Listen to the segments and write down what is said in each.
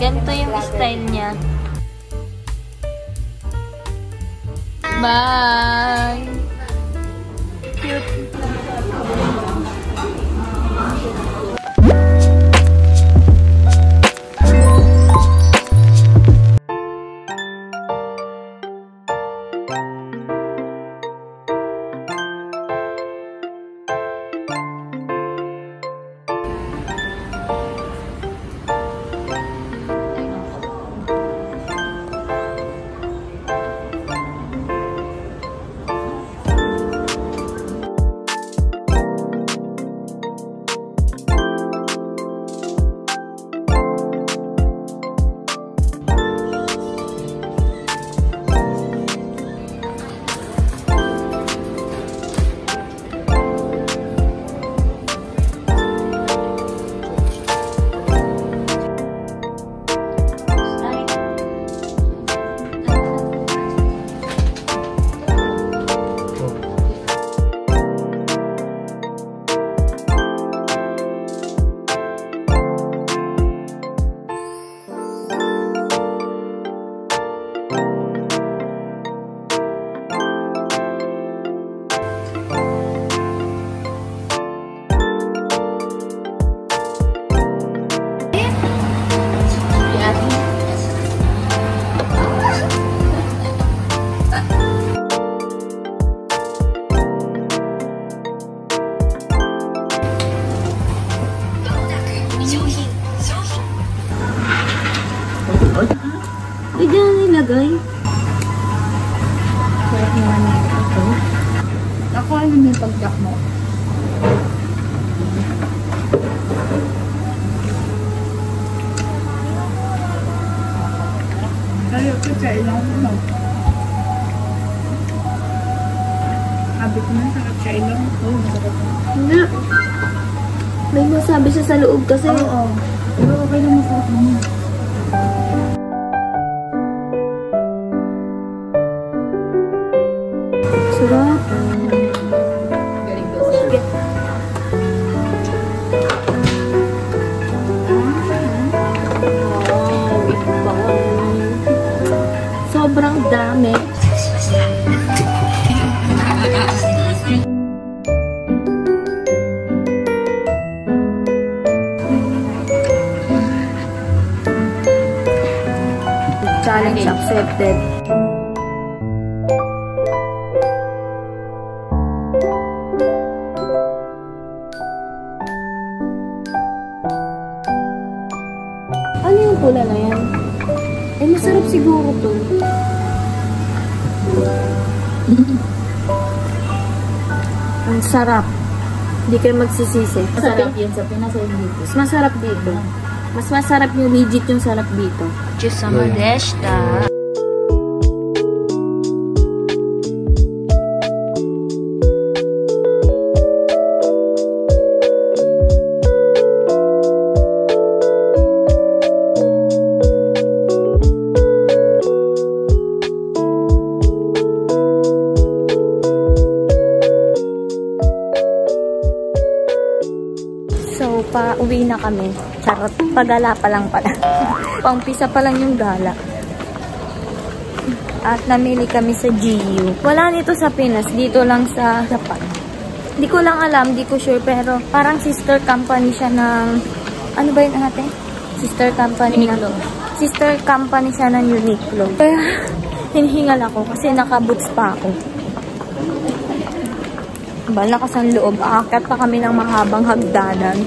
Ganito yung style niya. Bye! Cute! Ay, dyan nilagay. Sarap naman ito. Nakuha naman yung pagdak mo. Ayaw ko siya ilang mo. Sabi ko na sarap siya ilang mo. Oo, masarap. Hindi. May masabi siya sa loob kasi. Oo. Pero okay lang masarap naman. Sarap. Galing daw siya. Sobrang dami. Challenge accepted. Ano yung pula na yan? Eh, masarap siguro to. Ang sarap. Hindi kayo magsisisi. Masarap yun sa Pinas o dito? Mas masarap dito. Mas masarap yung legit yung sarap dito. Just sama deshta. So, pa-uwi na kami. Charot. Pagala pa lang pala. Pang-pisa pa lang yung gala. At namili kami sa GU. Wala nito sa Pinas. Dito lang sa Japan. Di ko lang alam. Di ko sure. Pero parang sister company siya ng... Ano ba yun natin? Sister company Uniqlo. Sister company siya ng Uniqlo. Kaya hinihingal ako kasi naka-boots pa ako. Lakas ang loob. Aakyat pa kami ng mahabang hagdanan.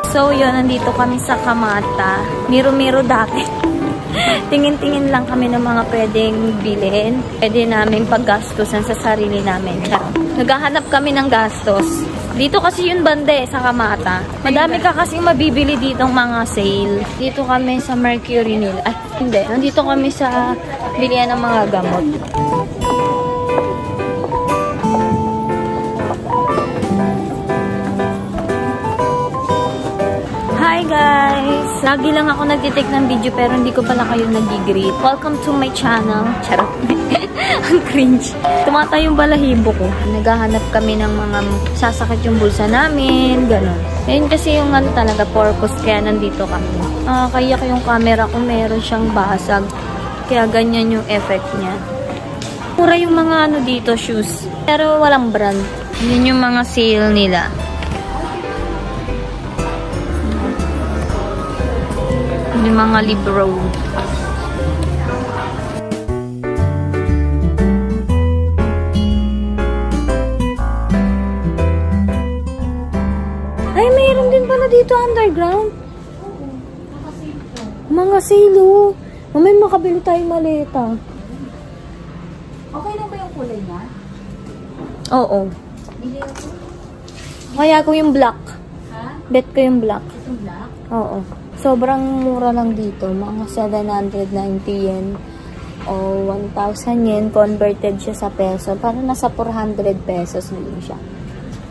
So, yun, nandito kami sa Kamata. Miro-miro dati. Tingin-tingin lang kami ng mga pwedeng bilhin. Pwede namin paggastusan sa sarili namin. Naghahanap kami ng gastos. Dito kasi yun bande sa Kamata. Madami ka kasing mabibili ditong mga sale. Dito kami sa Mercury nila. Ay, hindi. Nandito kami sa bilihan ng mga gamot. Hi guys! Lagi lang ako nagtitake ng video pero hindi ko pala kayo nag-greet. Welcome to my channel. Charot. Ang cringe. Tumatayo yung balahibo ko. Naghahanap kami ng mga sasakit yung bulsa namin. Ganon. Ayun kasi yung ano talaga purpose kaya nandito kami. Kaya yung camera ko meron siyang basag. Kaya ganyan yung effect niya. Mura yung mga ano dito shoes. Pero walang brand. Yun yung mga sale nila. Yung mga libro. Ay, mayroon din pala dito underground. Mga silo. Mamay makabili tayong maleta. Okay na ba yung kulay niya? Oo. Bili ako. Kaya ko yung black. Ha? Bet ko yung black. Itong black? Oo. Sobrang mura lang dito. Mga 790 yen o 1,000 yen. Converted siya sa peso. Parang nasa 400 pesos na din siya.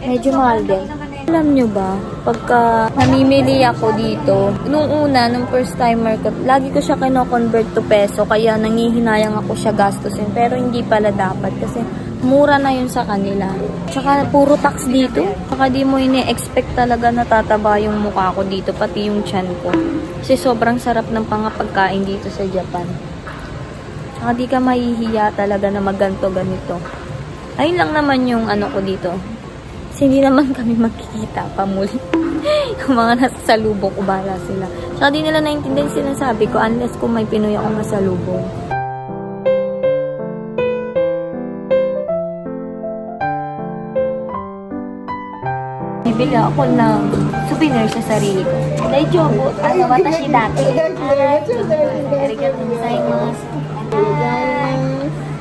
Medyo mahal din. Alam nyo ba, pagka namimili ako dito, nung una, nung first timer ko, lagi ko siya kino-convert to peso. Kaya nangihinayang ako siya gastusin. Pero hindi pala dapat kasi mura na yun sa kanila. Tsaka puro tax dito. Tsaka di mo ini-expect talaga na tataba yung mukha ko dito, pati yung tiyan ko. Kasi sobrang sarap ng pagkain dito sa Japan. Tsaka di ka mahihiya talaga na magganto ganito. Ayun lang naman yung ano ko dito. Kasi hindi naman kami magkikita pa muli. Yung mga nasasalubong ko, bahala sila. Tsaka di nila naintindihan sinasabi ko unless kung may Pinoy akong nasalubong. Bibili ako ng souvenir sa sarili ko. Daijobu, watashi dati. Arigatou gozaimasu.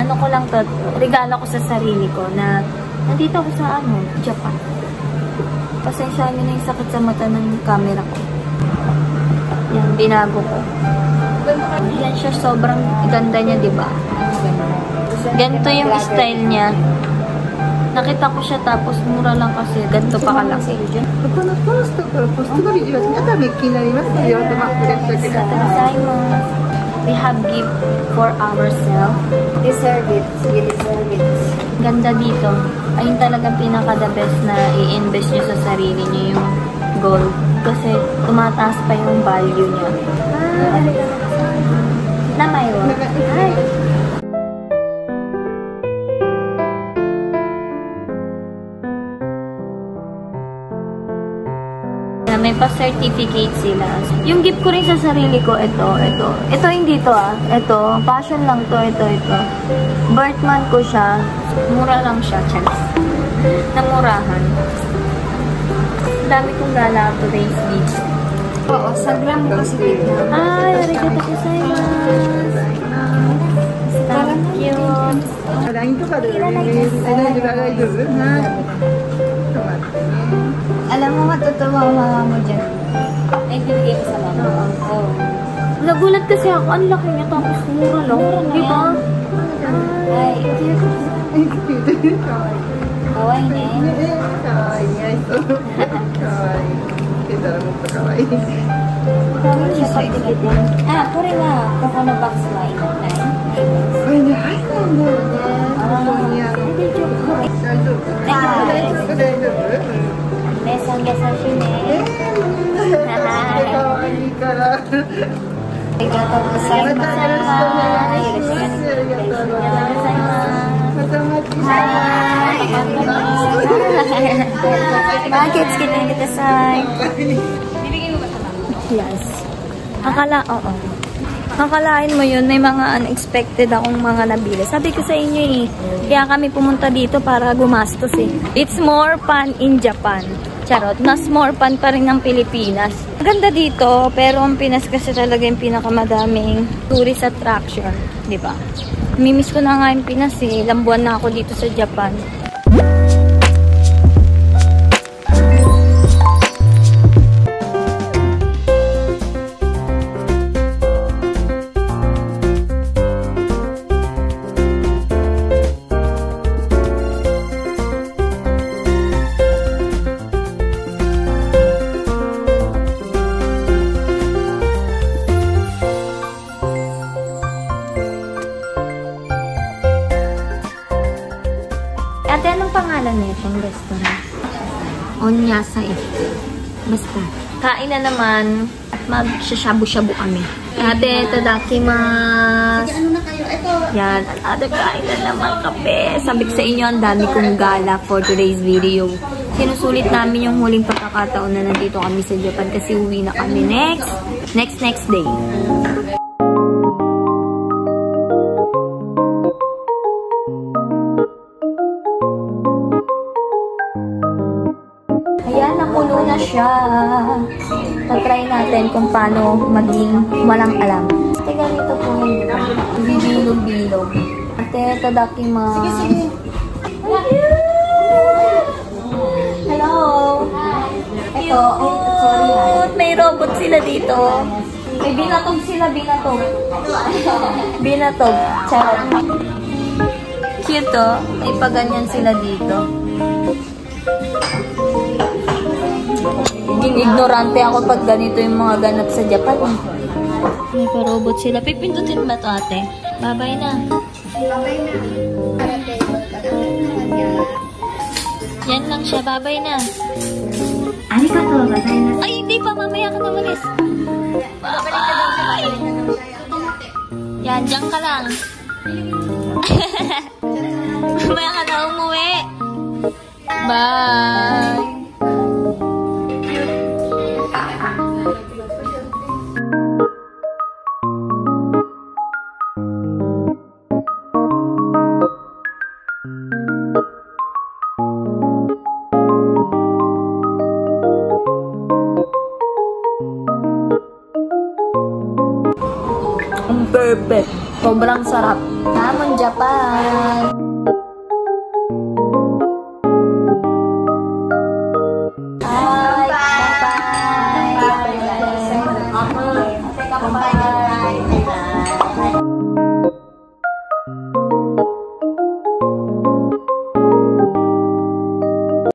Ano ko lang to, regalo ko sa sarili ko na nandito ako sa Japan. Pasensya nyo na yung sakit sa mata ng camera ko. Yan, binago ko. Yan siya, sobrang ganda niya, diba? Ganito yung style niya. Nakita ko siya tapos mura lang kasi ganito pa kalaki. We have gift for ourselves. Deserve it. We deserve it. Ganda dito. Ayun talagang pinaka-the best na i-invest nyo sa sarili nyo yung gold. Kasi tumataas pa yung value niya. Namayo. Hi. May pa-certificate sila. Yung gift ko rin sa sarili ko, ito. Ito hindi to Ito, passion lang to, ito. Birth month ko siya. Mura lang siya, chance. Namurahan. Dami kong gala to race dito. Oo, sa gram ko kasi dito. Ay, arigatou gozaimasu. Thank you. Alam mo, matutuwa ang mama mo dyan. Ay, binigay ko sa mama. Oo. Nagulat kasi ako, ang laki niya, tapos mura lang. Diba? Ay, kawaii ne. Ah, これはここのバッグはいらない。これに入ったんだよね。大丈夫。大丈夫。ね、さん優しいね。かわいいから。ありがとうございます。よろしくお願いします。Bakit? Kita kita say. Yes. Oo. Akalain mo yun, may mga unexpected akong mga nabili. Sabi ko sa inyo kaya kami pumunta dito para gumastos It's more fun in Japan. Charot, mas more fun pa rin ng Pilipinas. Ganda dito, pero ang Pinas kasi talaga yung pinakamadaming tourist attraction, di ba? Mimiss ko na nga yung Pinas eh. Ilang buwan na ako dito sa Japan. Ate, anong pangalan niya itong restaurant? Onyasa eh. Basta. Kain na naman. Mag-shabu-shabu kami. Ate, tadakimasu. Ano na kayo? Ito. Yan. Ate, kain na naman kape. Sabi ko sa inyo, ang dami kong gala for today's video. Sinusulit namin yung huling pagkakataon na nandito kami sa Japan kasi uwi na kami next day. Ayan, napuno na siya. Tatry natin kung paano maging walang alam. Teka, ganito po yun. Bilog-bilog. Ate, tadakimasu. Sige. Hello. Ito, sorry. May robot sila dito. May binatog sila, binatog. Binatog. Charot. Cute oh. May paganyan sila dito. Naging ignorante ako pag ganito yung mga ganap sa Japan. May pa-robot sila. Pipindutin ba ito, ate? Babay na. Babay na. Yan lang siya. Babay na. Arigatou gozaimasu. Ay, hindi pa. Mamaya ka na malis. Babay! Yan, dyan ka lang. Mamaya ka na umuwi. Bye! Perfect. Sobrang sarap. Namon Japan.